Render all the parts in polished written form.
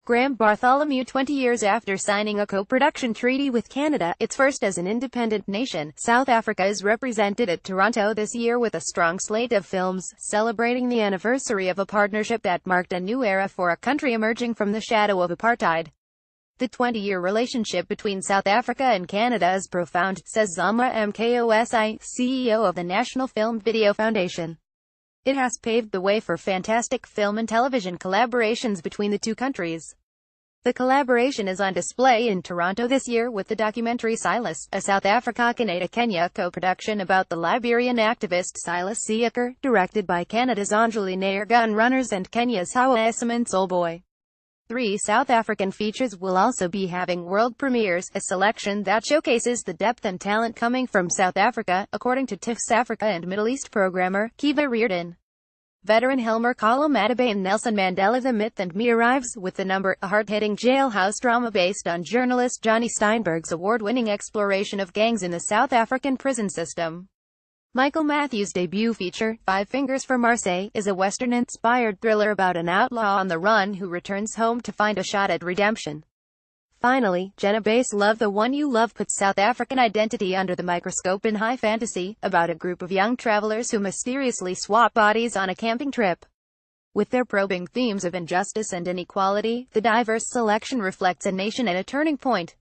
Bartholomew 20 years after signing a co-production treaty with Canada, its first as an independent nation, South Africa is represented at Toronto this year with a strong slate of films, celebrating the anniversary of a partnership that marked a new era for a country emerging from the shadow of apartheid. The 20-year relationship between South Africa and Canada is profound, says Zamra Mkosi, CEO of the National Film Video Foundation. It has paved the way for fantastic film and television collaborations between the two countries. The collaboration is on display in Toronto this year with the documentary Silas, a South Africa-Canada-Kenya co-production about the Liberian activist Silas Siaker, directed by Canada's Anjali Nair Gun Runners and Kenya's Hawa Esaman Soulboy. 3 South African features will also be having world premieres, a selection that showcases the depth and talent coming from South Africa, according to TIFF's Africa and Middle East programmer, Kiva Reardon. Veteran Helmer Kalo Matabane and Nelson Mandela The Myth and Me arrives with The Number, a hard-hitting jailhouse drama based on journalist Johnny Steinberg's award-winning exploration of gangs in the South African prison system. Michael Matthews' debut feature, Five Fingers for Marseille, is a Western-inspired thriller about an outlaw on the run who returns home to find a shot at redemption. Finally, Jenna Bass' Love the One You Love puts South African identity under the microscope in high fantasy, about a group of young travelers who mysteriously swap bodies on a camping trip. With their probing themes of injustice and inequality, the diverse selection reflects a nation at a turning point.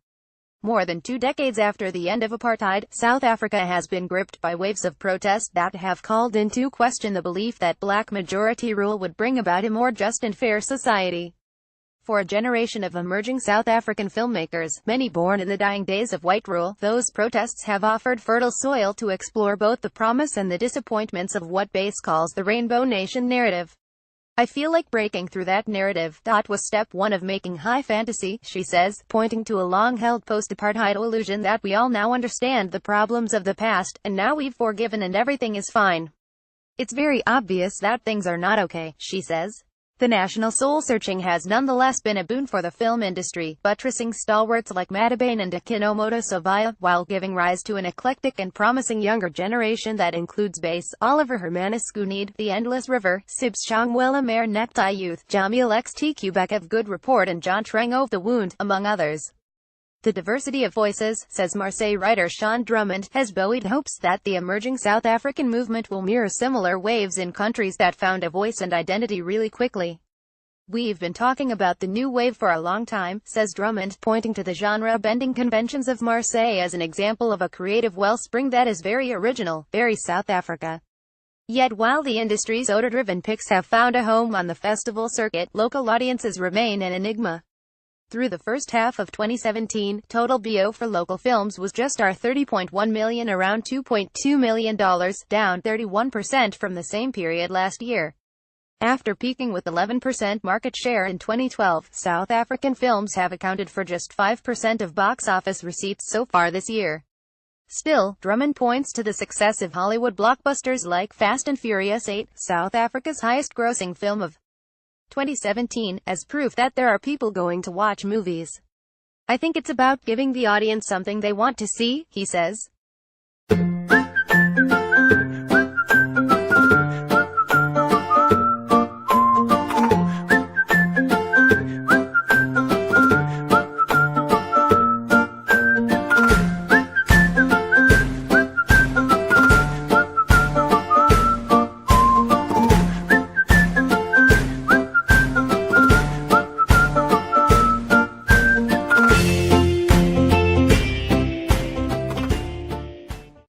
More than 2 decades after the end of apartheid, South Africa has been gripped by waves of protest that have called into question the belief that black majority rule would bring about a more just and fair society. For a generation of emerging South African filmmakers, many born in the dying days of white rule, those protests have offered fertile soil to explore both the promise and the disappointments of what Bass calls the Rainbow Nation narrative. I feel like breaking through that narrative. Was step 1 of making high fantasy, she says, pointing to a long-held post-apartheid illusion that we all now understand the problems of the past, and now we've forgiven and everything is fine. It's very obvious that things are not okay, she says. The national soul-searching has nonetheless been a boon for the film industry, buttressing stalwarts like Matabane and Akinomoto Sobaya, while giving rise to an eclectic and promising younger generation that includes Bass, Oliver Hermanus Gunid, The Endless River, Sibs Changwela Mare Nektai Youth, Jamil XT Quebec of Good Report and John Trang of The Wound, among others. The diversity of voices, says Marseille writer Sean Drummond, has buoyed hopes that the emerging South African movement will mirror similar waves in countries that found a voice and identity really quickly. We've been talking about the new wave for a long time, says Drummond, pointing to the genre-bending conventions of Marseille as an example of a creative wellspring that is very original, very South Africa. Yet while the industry's odor-driven picks have found a home on the festival circuit, local audiences remain an enigma. Through the first half of 2017, total BO for local films was just $30.1 million, around $2.2 million, down 31% from the same period last year. After peaking with 11% market share in 2012, South African films have accounted for just 5% of box office receipts so far this year. Still, Drummond points to the success of Hollywood blockbusters like Fast and Furious 8, South Africa's highest-grossing film of 2017, as proof that there are people going to watch movies. I think it's about giving the audience something they want to see, he says.